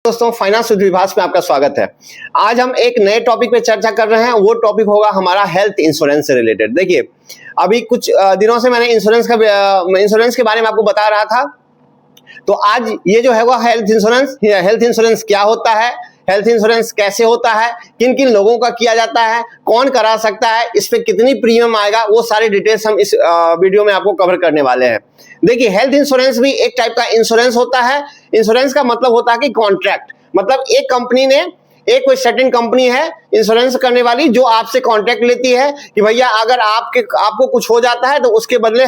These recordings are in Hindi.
दोस्तों, फाइनेंस विद विभास में आपका स्वागत है। आज हम एक नए टॉपिक पे चर्चा कर रहे हैं। वो टॉपिक होगा हमारा हेल्थ इंश्योरेंस से रिलेटेड। देखिए, अभी कुछ दिनों से मैंने इंश्योरेंस के बारे में आपको बता रहा था। तो आज ये जो है वो हेल्थ इंश्योरेंस क्या होता है, हेल्थ इंश्योरेंस कैसे होता है, किन किन लोगों का किया जाता है, कौन करा सकता है, इस पे कितनी प्रीमियम आएगा, वो सारे डिटेल्स हम इस वीडियो में आपको कवर करने वाले हैं। देखिए, हेल्थ इंश्योरेंस भी एक टाइप का इंश्योरेंस होता है। इंश्योरेंस का मतलब होता है कि कॉन्ट्रैक्ट, मतलब एक कंपनी ने, एक कोई सर्टेन कंपनी है इंश्योरेंस करने वाली, जो आपसे कॉन्ट्रैक्ट लेती है कि भैया अगर आपको कुछ हो जाता है तो उसके बदले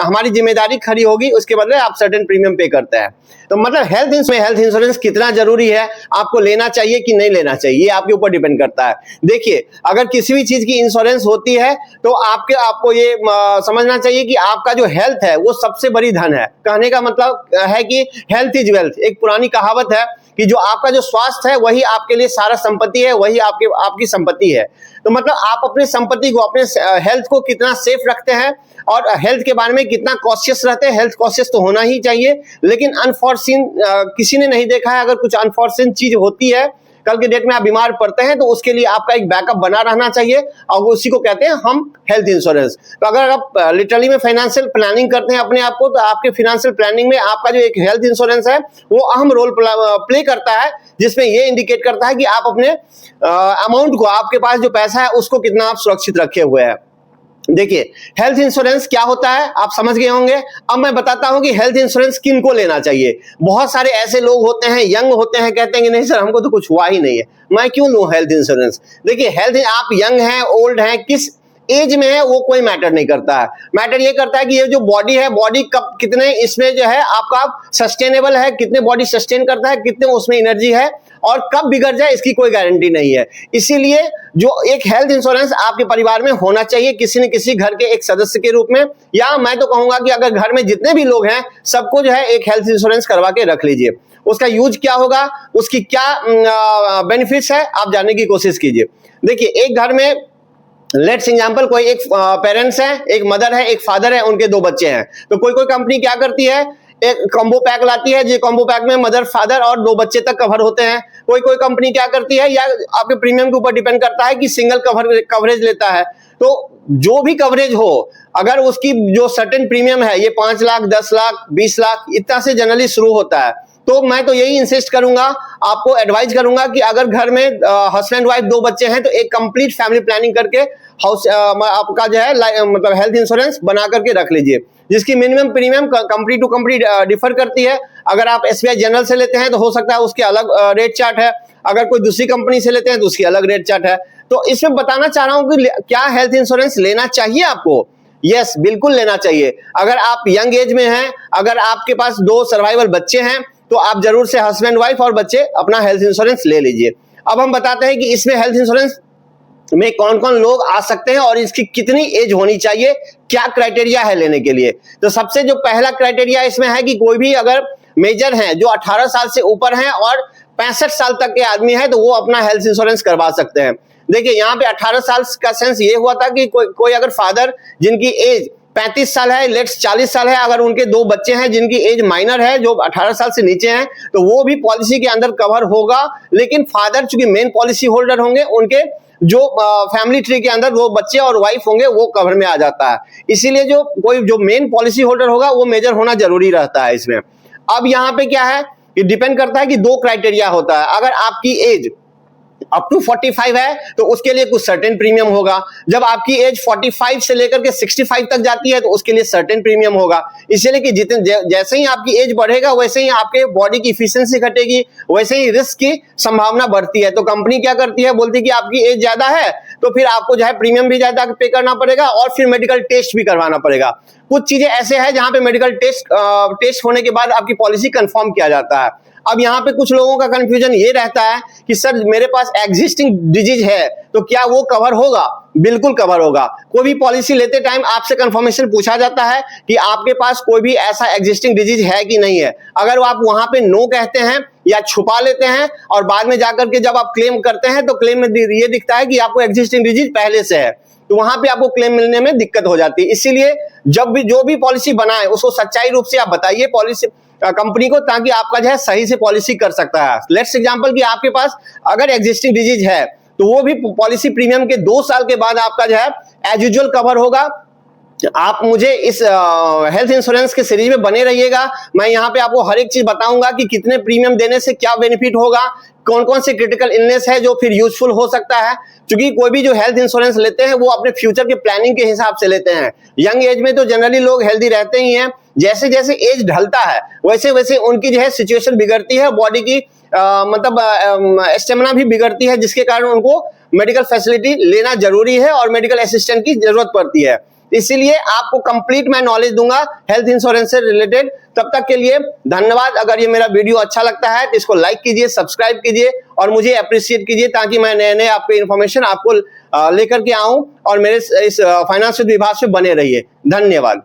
हमारी जिम्मेदारी खड़ी होगी, उसके बदले आप सर्टेन प्रीमियम पे करते हैं। तो मतलब हेल्थ इंश्योरेंस कितना जरूरी है, आपको लेना चाहिए कि नहीं लेना चाहिए, ये आपके ऊपर डिपेंड करता है। देखिए, अगर किसी भी चीज की इंश्योरेंस होती है तो आपको ये समझना चाहिए कि आपका जो हेल्थ है वो सबसे बड़ी धन है। कहने का मतलब है कि हेल्थ इज वेल्थ। एक पुरानी कहावत है कि जो आपका जो स्वास्थ्य है वही आपके लिए सारा संपत्ति है, वही आपकी संपत्ति है। तो मतलब आप अपनी संपत्ति को, अपने हेल्थ को कितना सेफ रखते हैं और हेल्थ के बारे में कितना कॉशियस रहते हैं। हेल्थ कॉशियस तो होना ही चाहिए, लेकिन अनफॉर्चून किसी ने नहीं देखा है, अगर कुछ अनफॉर्चून चीज होती है, कल के डेट में आप बीमार पड़ते हैं, तो उसके लिए आपका एक बैकअप बना रहना चाहिए और उसी को कहते हैं हम हेल्थ इंश्योरेंस। तो अगर आप लिटरली में फाइनेंशियल प्लानिंग करते हैं अपने आप को, तो आपके फाइनेंशियल प्लानिंग में आपका जो एक हेल्थ इंश्योरेंस है वो अहम रोल प्ले करता है, जिसमें ये इंडिकेट करता है कि आप अपने अमाउंट को, आपके पास जो पैसा है उसको कितना आप सुरक्षित रखे हुए हैं। देखिए, हेल्थ इंश्योरेंस क्या होता है आप समझ गए होंगे। अब मैं बताता हूं कि हेल्थ इंश्योरेंस किनको लेना चाहिए। बहुत सारे ऐसे लोग होते हैं, यंग होते हैं, कहते हैं कि नहीं सर हमको तो कुछ हुआ ही नहीं है, मैं क्यों लूं हेल्थ इंश्योरेंस। देखिए, हेल्थ, आप यंग हैं, ओल्ड हैं, किस एज में है वो कोई मैटर नहीं करता है। मैटर ये करता है कि ये जो बॉडी है, बॉडी कब कितने इसमें जो है आपका सस्टेनेबल है, कितने बॉडी सस्टेन करता है, कितने उसमें एनर्जी है, और कब बिगड़ जाए इसकी कोई गारंटी नहीं है। इसीलिए जो एक हेल्थ इंश्योरेंस आपके परिवार में होना चाहिए, किसी न किसी घर के एक सदस्य के रूप में, या मैं तो कहूंगा कि अगर घर में जितने भी लोग हैं सबको जो है एक हेल्थ इंश्योरेंस करवा के रख लीजिए। उसका यूज क्या होगा, उसकी क्या बेनिफिट्स है, आप जानने की कोशिश कीजिए। देखिए, एक घर में लेट्स एग्जांपल कोई एक पेरेंट्स है, एक मदर है, एक फादर है, उनके दो बच्चे हैं। तो कोई कंपनी क्या करती है, एक कॉम्बो पैक लाती है, जो कॉम्बो पैक में मदर, फादर और दो बच्चे तक कवर होते हैं। कोई कंपनी क्या करती है, या आपके प्रीमियम के ऊपर डिपेंड करता है कि सिंगल कवरेज लेता है। तो जो भी कवरेज हो, अगर उसकी जो सर्टेन प्रीमियम है, ये 5 लाख, 10 लाख, 20 लाख इतना से जनरली शुरू होता है। तो मैं तो यही इंसिस्ट करूंगा, आपको एडवाइज करूंगा कि अगर घर में हस्बैंड वाइफ दो बच्चे हैं तो एक कंप्लीट फैमिली प्लानिंग करके आपका जो है मतलब हेल्थ इंश्योरेंस बना करके रख लीजिए, जिसकी minimum premium company to company differ करती है। अगर आप SBI जनरल से लेते हैं तो हो सकता है उसके अलग रेट चार्ट है, अगर कोई दूसरी कंपनी से लेते हैं तो उसकी अलग रेट चार्ट है। तो इसमें बताना चाह रहा हूं कि क्या हेल्थ इंश्योरेंस लेना चाहिए आपको। यस, बिल्कुल लेना चाहिए। अगर आप यंग एज में हैं, अगर आपके पास 2 सर्वाइवल बच्चे हैं, तो आप जरूर से हस्बैंड वाइफ और बच्चे अपना हेल्थ इंश्योरेंस ले लीजिए। अब हम बताते हैं कि इसमें हेल्थ इंश्योरेंस में कौन कौन लोग आ सकते हैं और इसकी कितनी एज होनी चाहिए, क्या क्राइटेरिया है लेने के लिए। तो सबसे जो पहला क्राइटेरिया इसमें है कि कोई भी अगर मेजर हैं जो 18 साल से ऊपर हैं और 65 साल तक के आदमी हैं, तो वो अपना हेल्थ इंश्योरेंस करवा सकते हैं। देखिए, यहाँ पे 18 साल का सेंस ये हुआ था कि कोई अगर फादर जिनकी एज 35 साल है, लेट्स 40 साल है, अगर उनके 2 बच्चे हैं जिनकी एज माइनर है, जो 18 साल से नीचे हैं, तो वो भी पॉलिसी के अंदर कवर होगा। लेकिन फादर चूंकि मेन पॉलिसी होल्डर होंगे, उनके जो फैमिली ट्री के अंदर वो बच्चे और वाइफ होंगे वो कवर में आ जाता है। इसीलिए जो मेन पॉलिसी होल्डर होगा वो मेजर होना जरूरी रहता है इसमें। अब यहाँ पे क्या है, ये डिपेंड करता है कि 2 क्राइटेरिया होता है। अगर आपकी एज अप टू 45 है तो उसके लिए कुछ सर्टेन प्रीमियम होगा। जब आपकी एज 45 से लेकर के 65 तक जाती है तो उसके लिए सर्टेन प्रीमियम होगा। इसलिए कि जैसे ही आपकी एज बढ़ेगा वैसे ही आपके बॉडी की इफिशिएंसी घटेगी, वैसे ही रिस्क की संभावना बढ़ती है। तो कंपनी क्या करती है, बोलती है कि आपकी एज ज्यादा है तो फिर आपको जो है प्रीमियम भी ज्यादा पे करना पड़ेगा और फिर मेडिकल टेस्ट भी करवाना पड़ेगा। कुछ चीजें ऐसे हैं जहां पे मेडिकल टेस्ट होने के बाद आपकी पॉलिसी कंफर्म किया जाता है। अब यहाँ पे कुछ लोगों का कंफ्यूजन ये रहता है कि सर मेरे पास एग्जिस्टिंग डिजीज है तो क्या वो कवर होगा। बिल्कुल कवर होगा। कोई भी पॉलिसी लेते टाइम आपसे कंफर्मेशन पूछा जाता है कि आपके पास कोई भी ऐसा एग्जिस्टिंग डिजीज है कि नहीं है। अगर आप वहां पे नो कहते हैं या छुपा लेते हैं और बाद में जाकर के जब आप क्लेम करते हैं तो क्लेम में ये दिखता है कि आपको एग्जिस्टिंग डिजीज पहले से है, तो वहां पे आपको क्लेम मिलने में दिक्कत हो जाती है। इसीलिए जब भी जो भी पॉलिसी बनाए उसको सच्चाई रूप से आप बताइए। पॉलिसी कंपनी को, ताकि आपका जो है सही से पॉलिसी कर सकता है। लेट्स एग्जांपल कि आपके पास अगर एग्जिस्टिंग डिजीज है तो वो भी पॉलिसी प्रीमियम के 2 साल के बाद आपका जो है एज यूजुअल कवर होगा। आप मुझे इस हेल्थ इंश्योरेंस के सीरीज में बने रहिएगा। मैं यहाँ पे आपको हर एक चीज बताऊंगा कि कितने प्रीमियम देने से क्या बेनिफिट होगा, कौन कौन से क्रिटिकल इलनेस है जो फिर यूजफुल हो सकता है। क्योंकि कोई भी जो हेल्थ इंश्योरेंस लेते हैं वो अपने फ्यूचर के प्लानिंग के हिसाब से लेते हैं। यंग एज में तो जनरली लोग हेल्दी रहते ही हैं, जैसे जैसे एज ढलता है वैसे वैसे उनकी जो है सिचुएशन बिगड़ती है, बॉडी की मतलब स्टेमिना भी बिगड़ती है, जिसके कारण उनको मेडिकल फैसिलिटी लेना जरूरी है और मेडिकल असिस्टेंट की जरूरत पड़ती है। इसीलिए आपको कंप्लीट मैं नॉलेज दूंगा हेल्थ इंश्योरेंस से रिलेटेड। तब तक के लिए धन्यवाद। अगर ये मेरा वीडियो अच्छा लगता है तो इसको लाइक कीजिए, सब्सक्राइब कीजिए और मुझे अप्रिशिएट कीजिए, ताकि मैं नए नए आपके इन्फॉर्मेशन आपको लेकर के आऊं और मेरे इस फाइनेंस विभाग से बने रहिए। धन्यवाद।